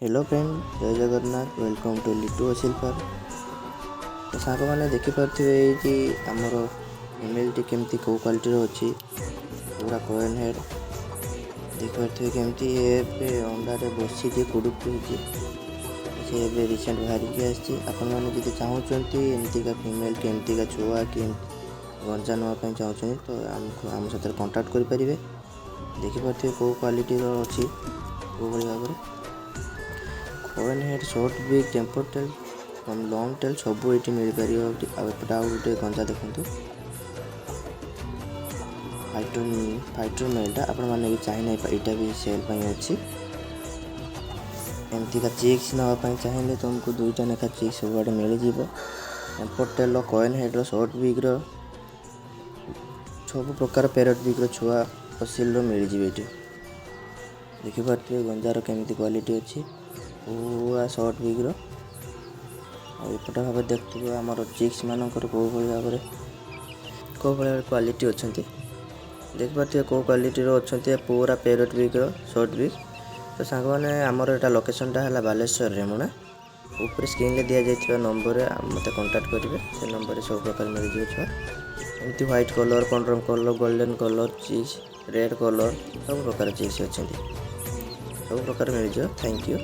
Hello friend, जय Jagannath. Welcome to Litu Aseel farm. तो सांग मैंने देखिपे ये आमर फीमेल टी केमती कौ क्वालिटी अच्छी पूरा कोएन हेड देखिपे केमती अंडा बसी कुड़ुक से रिसेंट बाहर आसी। आपण मैंने जब चाहते एमतीका फीमेल कि एमतीका छुआ कि गंजा नापी चाहते तो आम साथ कंटाक्ट करेंगे। देखिपे कौ क्वालिटी अच्छी कौ भाव में कोएन हेड शॉर्ट बीक टेम्पर टेल लॉन्ग टेल सब ये मिल पार। एपटे आउ गोटे गंजा देखो फाइटर मेलटा आपण मैंने चाहिए यहाँ भी सेल अच्छी। एमती का चिक्स नापी चाहिए तुमको दुईटा लेखा चिक्स सब मिल जाव। टेम्पर टेल कोएन हेड शॉर्ट बीक सब प्रकार पैरट बीक छुआ असील मिल जाए। ये देखिपे गंजार केमती क्वालिटी अच्छी पूरा शॉर्ट बीक एपटे भाव देखते आमर चिक्स मानकर कौ भाव में क्वालिटी अच्छा देखिपे कौ क्वालिटी अच्छा पूरा पैरट बीक शॉर्ट बीक। तो सांग मैंने आमर यहाँ लोकेशनटा है बालेश्वर रेमुणा ऊपर स्क्रीन में दि जाइए नंबर मत कांटेक्ट करेंगे। से नंबर सब प्रकार मिल जाए छुआ एमती व्हाइट कलर कंट्रोम colour golden colour chicks red colour सब प्रकार चिक्स अच्छा सब प्रकार मिल जाए। Thank you.